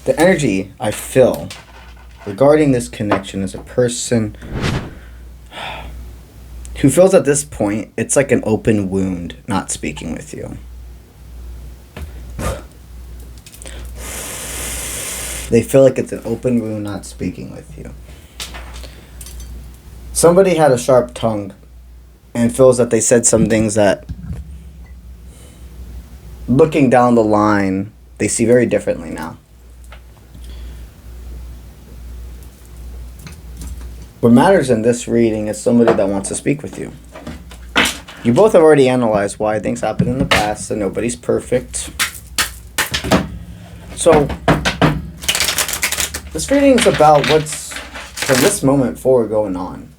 The energy I feel regarding this connection is a person who feels at this point it's like an open wound not speaking with you. They feel like it's an open wound not speaking with you. Somebody had a sharp tongue and feels that they said some things that, looking down the line, they see very differently now. What matters in this reading is somebody that wants to speak with you. You both have already analyzed why things happened in the past and nobody's perfect. So, this reading is about what's, from this moment forward, going on.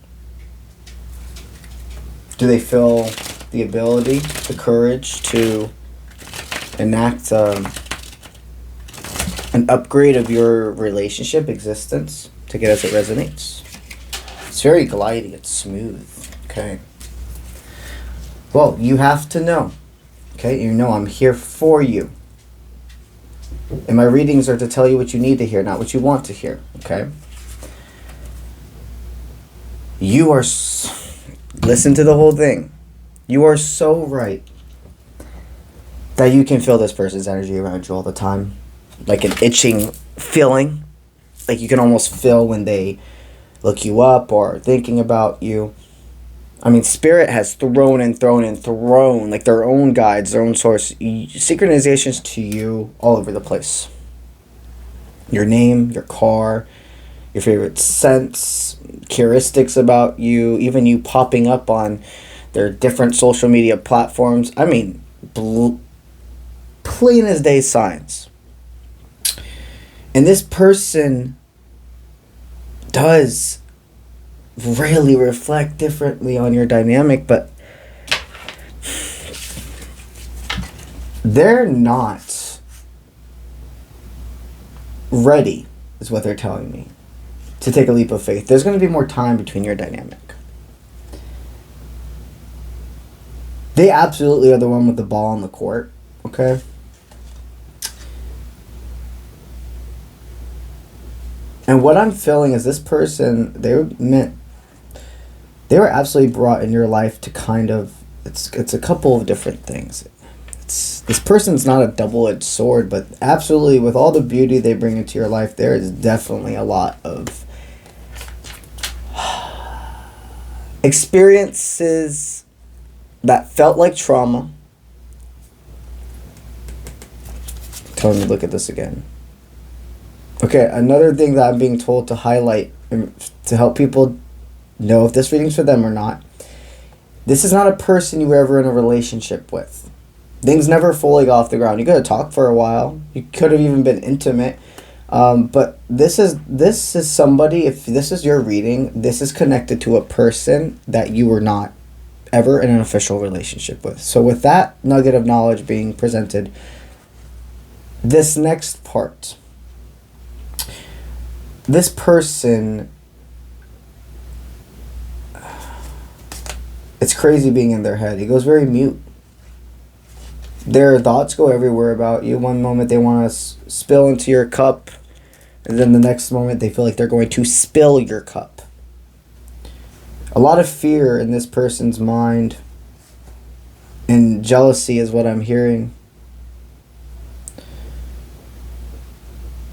Do they feel the ability, the courage to enact an upgrade of your relationship existence? Take it as it resonates. It's very gliding, it's smooth, okay? Well, you have to know, okay? You know I'm here for you. And my readings are to tell you what you need to hear, not what you want to hear, okay? You are... Listen to the whole thing. You are so right that you can feel this person's energy around you all the time. Like an itching feeling. Like you can almost feel when they look you up or thinking about you. I mean, Spirit has thrown like their own guides, their own source, synchronizations to you all over the place. Your name, your car, your favorite scents, heuristics about you, even you popping up on their different social media platforms. I mean, plain as day signs. And this person does really reflect differently on your dynamic, but they're not ready, is what they're telling me, to take a leap of faith. There's going to be more time between your dynamic. They absolutely are the one with the ball on the court, okay? And what I'm feeling is this person, they were absolutely brought in your life to kind of, it's a couple of different things. This person's not a double-edged sword, but absolutely with all the beauty they bring into your life, there is definitely a lot of experiences that felt like trauma. Tell me to look at this again. Okay, another thing that I'm being told to highlight to help people know if this reading's for them or not. This is not a person you were ever in a relationship with. Things never fully got off the ground. You could have talked for a while. You could have even been intimate. But this is somebody, if this is your reading, this is connected to a person that you were not ever in an official relationship with. So with that nugget of knowledge being presented, this next part, this person, it's crazy being in their head. He goes very mute. Their thoughts go everywhere about you. One moment they want to spill into your cup, and then the next moment they feel like they're going to spill your cup. A lot of fear in this person's mind, and jealousy is what I'm hearing.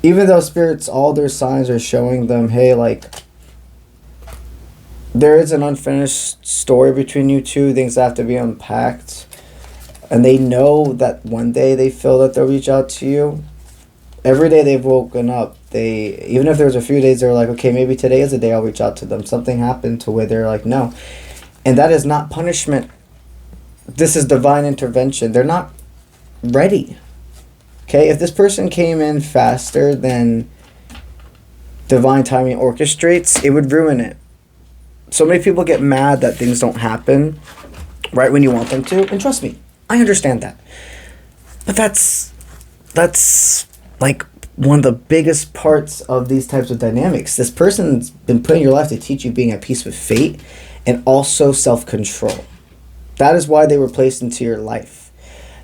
Even though spirits, all their signs are showing them, hey, like, there is an unfinished story between you two, things have to be unpacked. And they know that one day they feel that they'll reach out to you. Every day they've woken up, even if there's a few days they're like, okay, maybe today is the day I'll reach out to them. Something happened to where they're like, no. And that is not punishment. This is divine intervention. They're not ready. Okay, if this person came in faster than divine timing orchestrates, it would ruin it. So many people get mad that things don't happen right when you want them to. And trust me, I understand that. But that's like one of the biggest parts of these types of dynamics. This person's been put in your life to teach you being at peace with fate and also self-control. That is why they were placed into your life.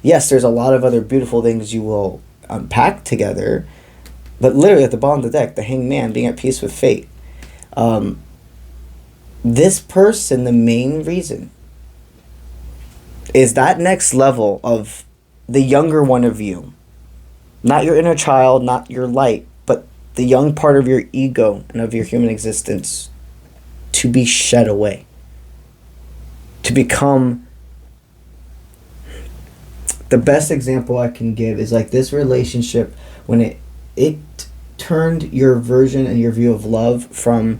Yes, there's a lot of other beautiful things you will unpack together, But literally at the bottom of the deck, the Hanged Man, being at peace with fate. This person, the main reason, is that next level of the younger one of you. Not your inner child, not your light, but the young part of your ego and of your human existence to be shed away. To become... The best example I can give is like this relationship when it turned your version and your view of love from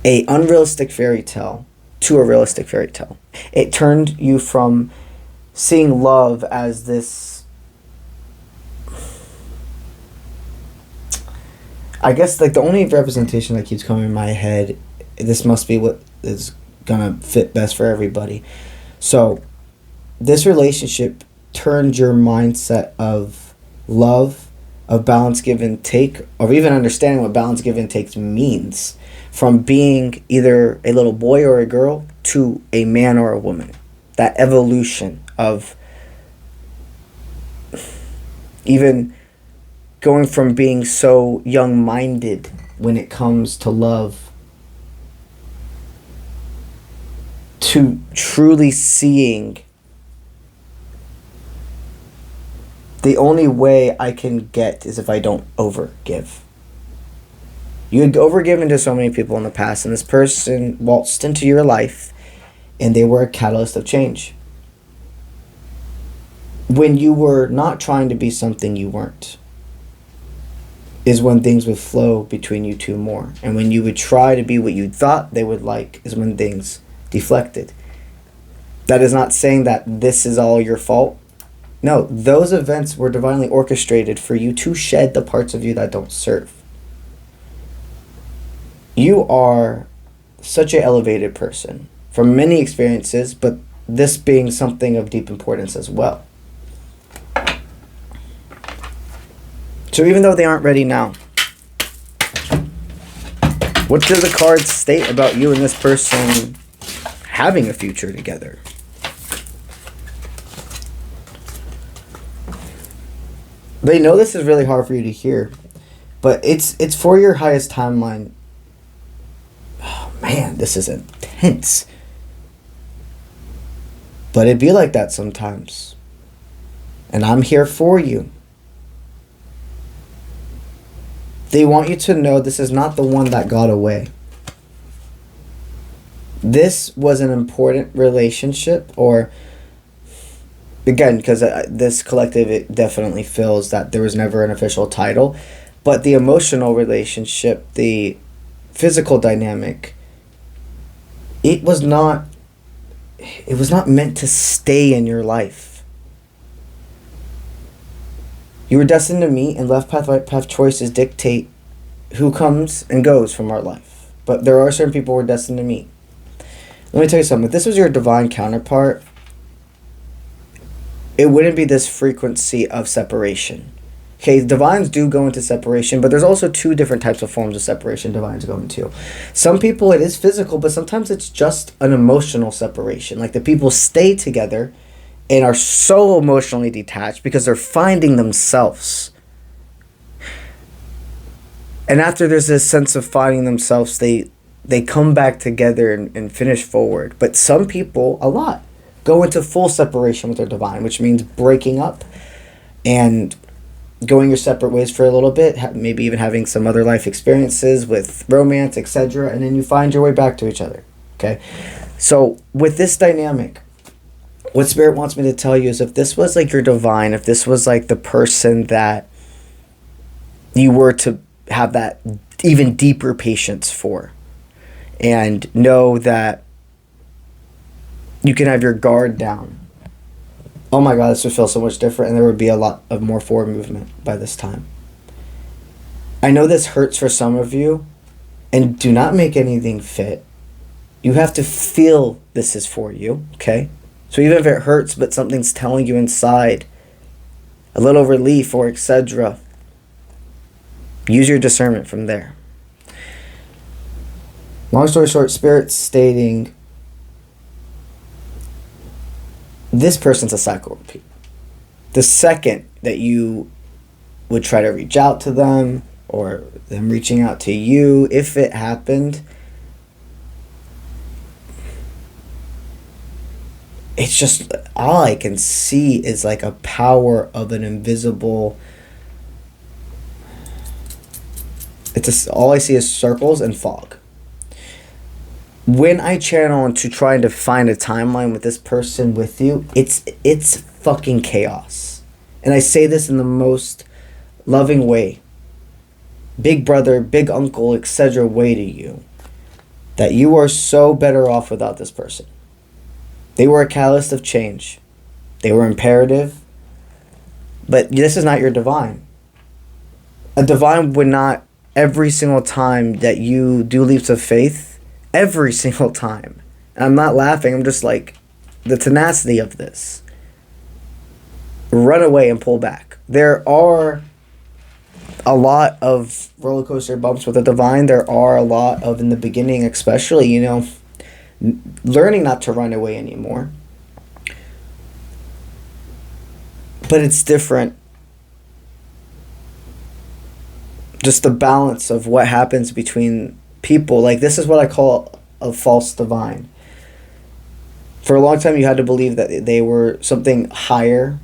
a unrealistic fairy tale to a realistic fairy tale. It turned you from seeing love as this, I guess like the only representation that keeps coming in my head, this must be what is gonna fit best for everybody. So this relationship turned your mindset of love, of balance, give and take, or even understanding what balance, give and take means, from being either a little boy or a girl to a man or a woman. That evolution of even going from being so young-minded when it comes to love to truly seeing the only way I can get is if I don't overgive. You had overgiven to so many people in the past, and this person waltzed into your life, and they were a catalyst of change. When you were not trying to be something you weren't, is when things would flow between you two more. And when you would try to be what you thought they would like, is when things deflected. That is not saying that this is all your fault. No, those events were divinely orchestrated for you to shed the parts of you that don't serve. You are such an elevated person from many experiences, but this being something of deep importance as well. So even though they aren't ready now, what do the cards state about you and this person having a future together? They know this is really hard for you to hear, but it's for your highest timeline. Oh man, this is intense. But it be like that sometimes. And I'm here for you. They want you to know this is not the one that got away. This was an important relationship, or again, because this collective, it definitely feels that there was never an official title, but the emotional relationship, the physical dynamic, it was not meant to stay in your life. You were destined to meet, and left path, right path choices dictate who comes and goes from our life. But there are certain people we're destined to meet. Let me tell you something. If this was your divine counterpart, it wouldn't be this frequency of separation. Okay, divines do go into separation, but there's also two different types of forms of separation divines go into. Some people, it is physical, but sometimes it's just an emotional separation. Like the people stay together and are so emotionally detached because they're finding themselves. And after there's this sense of finding themselves, they come back together and finish forward. But some people, a lot, go into full separation with their divine, which means breaking up and going your separate ways for a little bit, maybe even having some other life experiences with romance, etc., and then you find your way back to each other. Okay? So with this dynamic, what Spirit wants me to tell you is if this was like your divine, if this was like the person that you were to have that even deeper patience for, and know that you can have your guard down, oh my God, this would feel so much different, and there would be a lot of more forward movement by this time. I know this hurts for some of you, and do not make anything fit. You have to feel this is for you, okay? So even if it hurts, but something's telling you inside, a little relief or etc., use your discernment from there. Long story short, Spirit's stating this person's a cycle repeat. The second that you would try to reach out to them, or them reaching out to you, if it happened, it's just, all I can see is like a power of an invisible, all I see is circles and fog. When I channel into trying to find a timeline with this person with you, it's fucking chaos. And I say this in the most loving way, big brother, big uncle, etc. way to you, that you are so better off without this person. They were a catalyst of change. They were imperative. But this is not your divine. A divine would not, every single time that you do leaps of faith, every single time, and I'm not laughing, I'm just like, the tenacity of this, run away and pull back. There are a lot of roller coaster bumps with a divine. There are a lot of, in the beginning especially, you know, learning not to run away anymore. But it's different. Just the balance of what happens between people. Like, this is what I call a false divine. For a long time, you had to believe that they were something higher,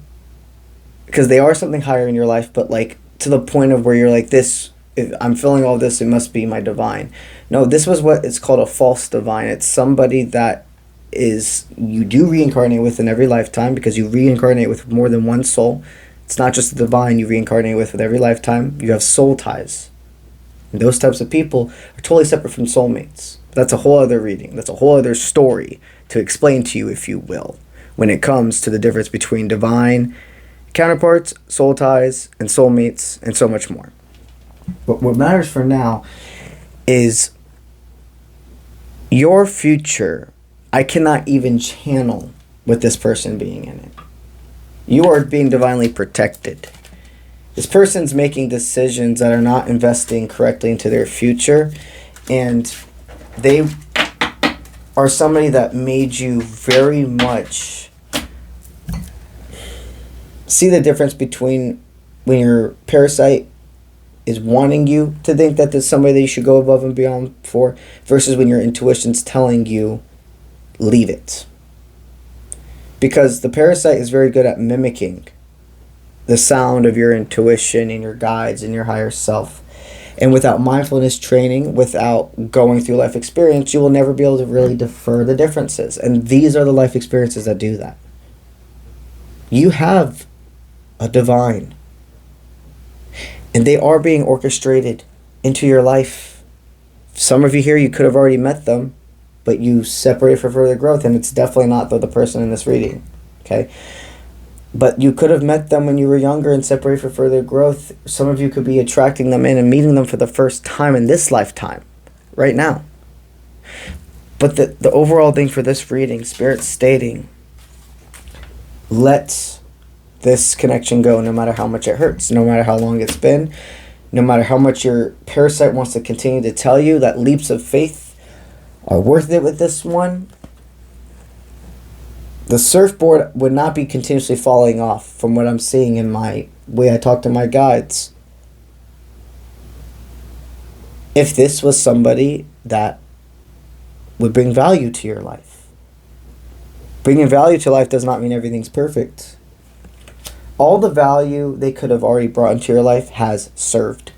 because they are something higher in your life, but like to the point of where you're like, this, if I'm feeling all this, it must be my divine. No, this was what it's called, a false divine. It's somebody that is, you do reincarnate with in every lifetime, because you reincarnate with more than one soul. It's not just the divine you reincarnate with every lifetime. You have soul ties. And those types of people are totally separate from soulmates. That's a whole other reading. That's a whole other story to explain to you, if you will, when it comes to the difference between divine counterparts, soul ties, and soulmates, and so much more. But what matters for now is your future. I cannot even channel with this person being in it. You are being divinely protected. This person's making decisions that are not investing correctly into their future, and they are somebody that made you very much see the difference between when your parasite is wanting you to think that there's somebody that you should go above and beyond for, versus when your intuition's telling you, leave it. Because the parasite is very good at mimicking the sound of your intuition and your guides and your higher self. And without mindfulness training, without going through life experience, you will never be able to really defer the differences. And these are the life experiences that do that. You have a divine, and they are being orchestrated into your life. Some of you here, you could have already met them, but you separate for further growth, and it's definitely not the person in this reading, okay? But you could have met them when you were younger and separated for further growth. Some of you could be attracting them in and meeting them for the first time in this lifetime, right now. But the overall thing for this reading, Spirit's stating, let this connection go, no matter how much it hurts, no matter how long it's been, no matter how much your parasite wants to continue to tell you that leaps of faith are worth it with this one. The surfboard would not be continuously falling off, from what I'm seeing in my way I talk to my guides, if this was somebody that would bring value to your life. Bringing value to life does not mean everything's perfect. All the value they could have already brought into your life has served.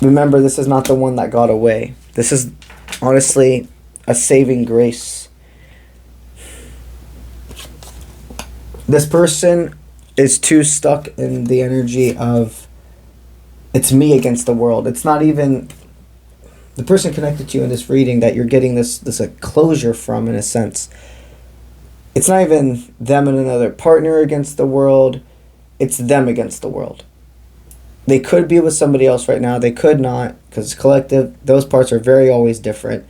Remember, this is not the one that got away. This is honestly a saving grace. This person is too stuck in the energy of, it's me against the world. It's not even the person connected to you in this reading that you're getting this closure from, in a sense. It's not even them and another partner against the world. It's them against the world. They could be with somebody else right now. They could not, because it's collective. Those parts are very always different.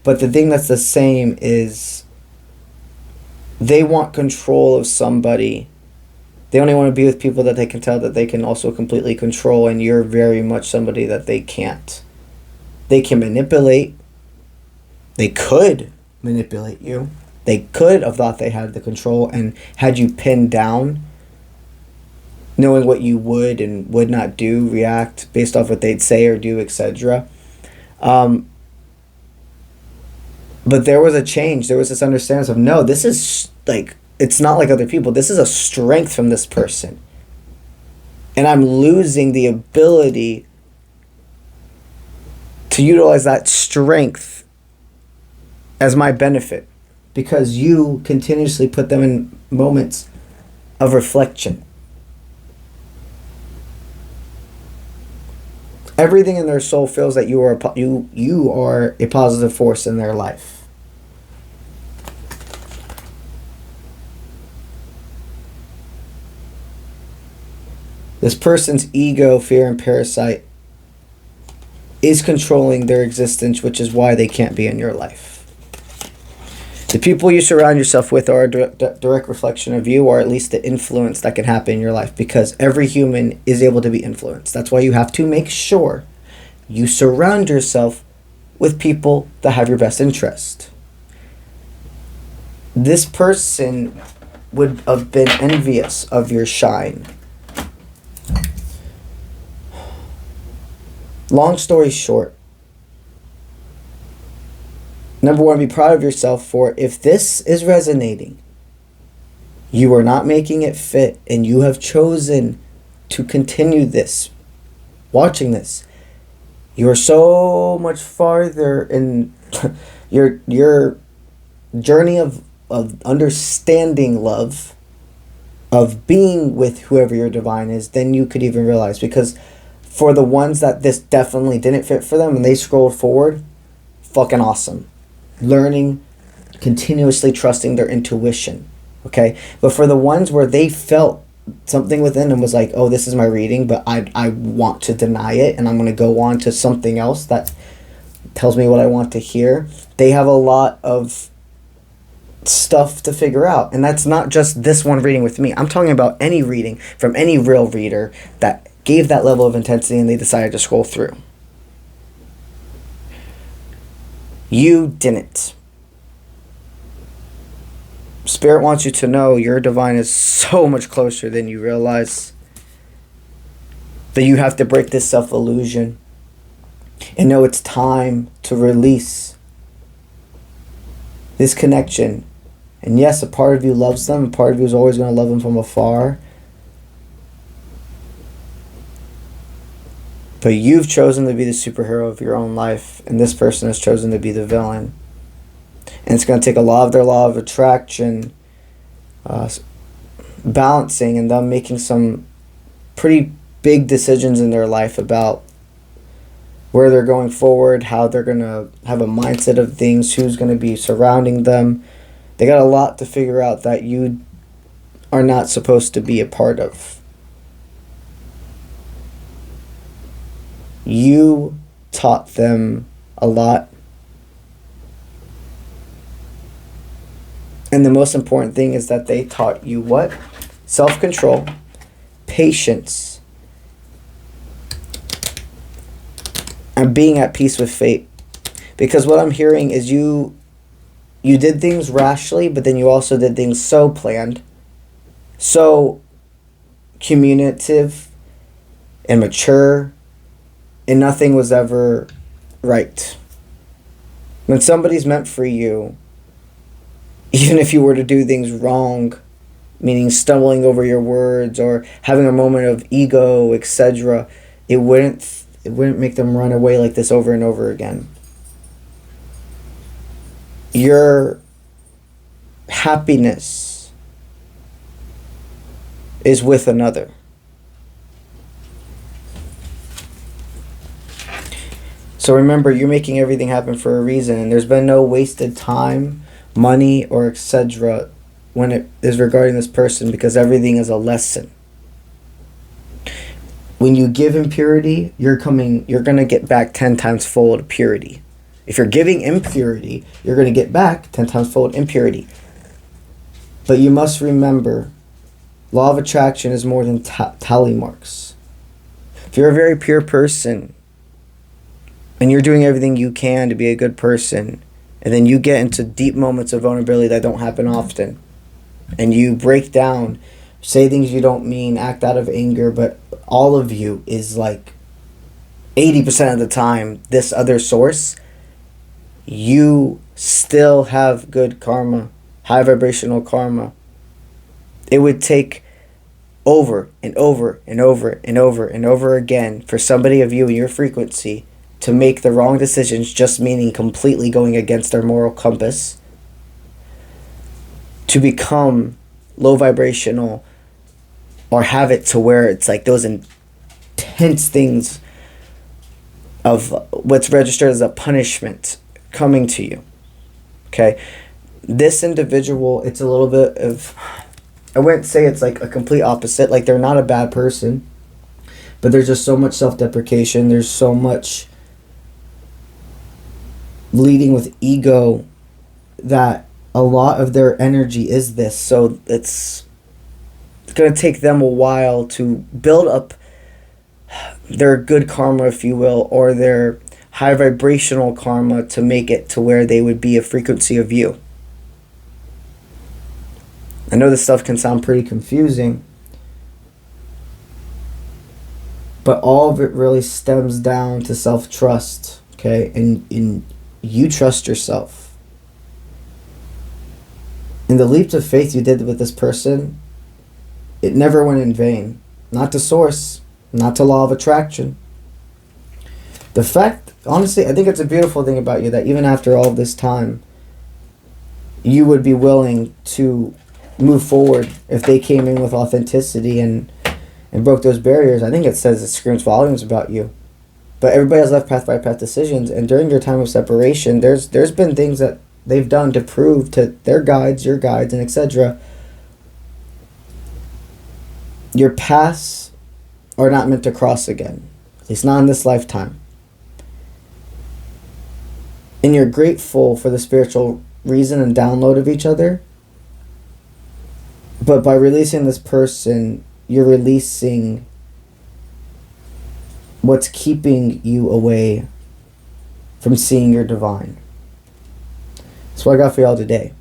But the thing that's the same is they want control of somebody. They only want to be with people that they can tell that they can also completely control, and you're very much somebody that they can't. They can manipulate. They could manipulate you. They could have thought they had the control and had you pinned down. knowing what you would and would not do, react based off what they'd say or do, etc. But there was a change. There was this understanding of, no, this is like, it's not like other people. This is a strength from this person. And I'm losing the ability to utilize that strength as my benefit because you continuously put them in moments of reflection. Everything in their soul feels that you are a positive force in their life. This person's ego, fear, and parasite is controlling their existence, which is why they can't be in your life. The people you surround yourself with are a direct reflection of you, or at least the influence that can happen in your life, because every human is able to be influenced. That's why you have to make sure you surround yourself with people that have your best interest. This person would have been envious of your shine. Long story short, number one, be proud of yourself for if this is resonating, you are not making it fit, and you have chosen to continue this, watching this. You are so much farther in your journey of understanding love, of being with whoever your divine is, than you could even realize. Because for the ones that this definitely didn't fit for them and they scrolled forward, fucking awesome. Learning, continuously trusting their intuition, okay? But for the ones where they felt something within them was like, oh, this is my reading, but I want to deny it, and I'm going to go on to something else that tells me what I want to hear, they have a lot of stuff to figure out. And that's not just this one reading with me. I'm talking about any reading from any real reader that gave that level of intensity and they decided to scroll through. You didn't. Spirit wants you to know your divine is so much closer than you realize. That you have to break this self-illusion and know it's time to release this connection. And yes, a part of you loves them. A part of you is always going to love them from afar. But you've chosen to be the superhero of your own life, and this person has chosen to be the villain. And it's going to take a lot of their law of attraction, balancing, and them making some pretty big decisions in their life about where they're going forward, how they're going to have a mindset of things, who's going to be surrounding them. They got a lot to figure out that you are not supposed to be a part of. You taught them a lot. And the most important thing is that they taught you what? Self-control, patience, and being at peace with fate. Because what I'm hearing is you did things rashly, but then you also did things so planned, so communicative and mature, and nothing was ever right. When somebody's meant for you, even if you were to do things wrong, meaning stumbling over your words or having a moment of ego, etc., it wouldn't make them run away like this over and over again. Your happiness is with another. So remember, you're making everything happen for a reason, and there's been no wasted time, money, or etc. when it is regarding this person, because everything is a lesson. When you give impurity, you're going to get back 10 times fold purity. If you're giving impurity, you're going to get back 10 times fold impurity. But you must remember, law of attraction is more than tally marks. If you're a very pure person, and you're doing everything you can to be a good person, and then you get into deep moments of vulnerability that don't happen often, and you break down say things you don't mean, act out of anger, but all of you is like 80% of the time this other source, you still have good karma, high vibrational karma. It would take over and over and over and over and over again for somebody of you in your frequency to make the wrong decisions, just meaning completely going against their moral compass, to become low vibrational or have it to where it's like those intense things of what's registered as a punishment coming to you. Okay, this individual, it's a little bit of, I wouldn't say it's like a complete opposite, like they're not a bad person, but there's just so much self-deprecation, there's so much leading with ego that a lot of their energy is this. So it's going to take them a while to build up their good karma, if you will, or their high vibrational karma to make it to where they would be a frequency of you. I know this stuff can sound pretty confusing, but all of it really stems down to self-trust, okay? And you trust yourself. And the leap of faith you did with this person, it never went in vain. Not to source, not to law of attraction. The fact, honestly, I think it's a beautiful thing about you that even after all this time, you would be willing to move forward if they came in with authenticity and broke those barriers. I think it screams volumes about you. But everybody has left path by path decisions, and during your time of separation, there's been things that they've done to prove to their guides, your guides, and etc. Your paths are not meant to cross again, at least not in this lifetime. And you're grateful for the spiritual reason and download of each other. But by releasing this person, you're releasing what's keeping you away from seeing your divine. That's what I got for y'all today.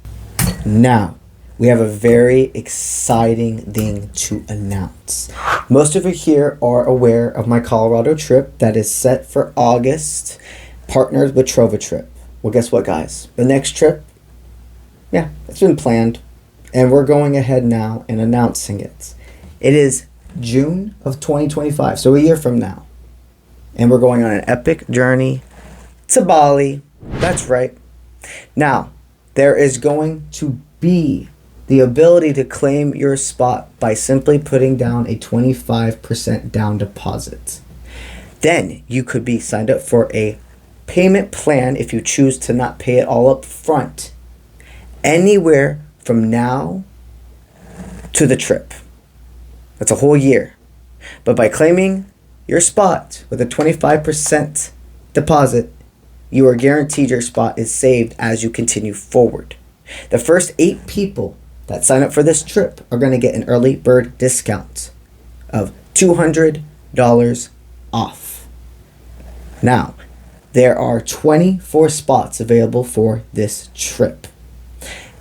Now, we have a very exciting thing to announce. Most of you here are aware of my Colorado trip that is set for August, partnered with Trova Trip. Well, guess what, guys? The next trip, yeah, it's been planned. And we're going ahead now and announcing it. It is June of 2025, so a year from now. And we're going on an epic journey to Bali. That's right. Now, there is going to be the ability to claim your spot by simply putting down a 25% down deposit. Then you could be signed up for a payment plan if you choose to not pay it all up front. Anywhere from now to the trip. That's a whole year. But by claiming your spot with a 25% deposit, you are guaranteed your spot is saved as you continue forward. The first 8 people that sign up for this trip are going to get an early bird discount of $200 off. Now, there are 24 spots available for this trip.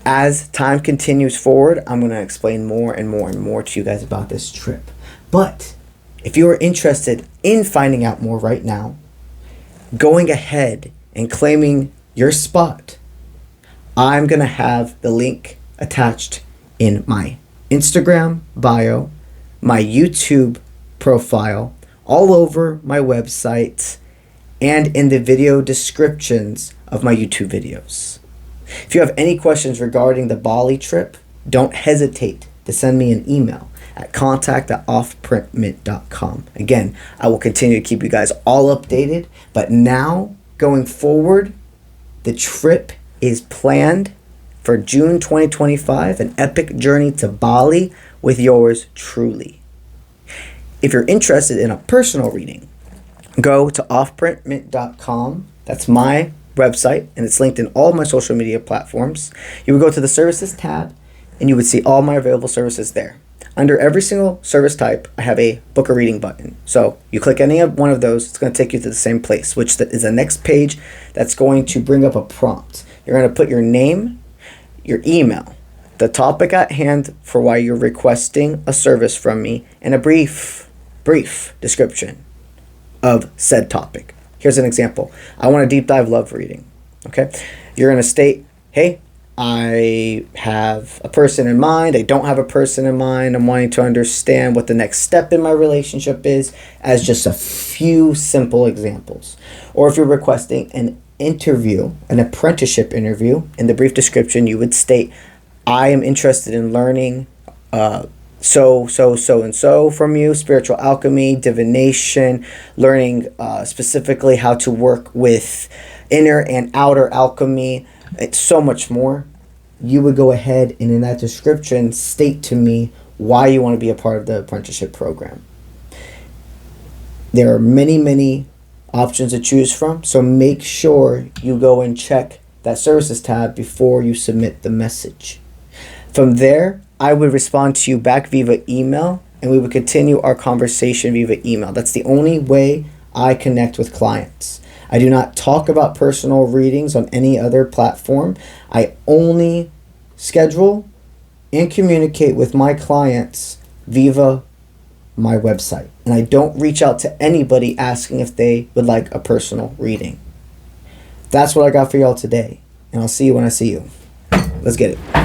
As time continues forward, I'm going to explain more and more and more to you guys about this trip. But if you are interested in finding out more right now, going ahead and claiming your spot, I'm going to have the link attached in my Instagram bio, my YouTube profile, all over my website, and in the video descriptions of my YouTube videos. If you have any questions regarding the Bali trip, don't hesitate to send me an email at contact@offprintmint.com. Again, I will continue to keep you guys all updated, but now, going forward, the trip is planned for June 2025, an epic journey to Bali with yours truly. If you're interested in a personal reading, go to offprintmint.com. That's my website, and it's linked in all of my social media platforms. You would go to the services tab, and you would see all my available services there. Under every single service type, I have a book a reading button. So you click any of one of those, it's going to take you to the same place, which is the next page that's going to bring up a prompt. You're going to put your name, your email, the topic at hand for why you're requesting a service from me, and a brief description of said topic. Here's an example. I want a deep dive love reading. Okay? You're going to state, hey, I have a person in mind. I don't have a person in mind. I'm wanting to understand what the next step in my relationship is, as just a few simple examples. Or if you're requesting an interview, an apprenticeship interview, in the brief description, you would state, I am interested in learning so and so from you, spiritual alchemy, divination, learning specifically how to work with inner and outer alchemy. It's so much more. You would go ahead and in that description state to me why you want to be a part of the apprenticeship program. There are many options to choose from, so make sure you go and check that services tab before you submit the message. From there, I would respond to you back via email, and we would continue our conversation via email. That's the only way I connect with clients. I do not talk about personal readings on any other platform. I only schedule and communicate with my clients via my website. And I don't reach out to anybody asking if they would like a personal reading. That's what I got for y'all today. And I'll see you when I see you. Let's get it.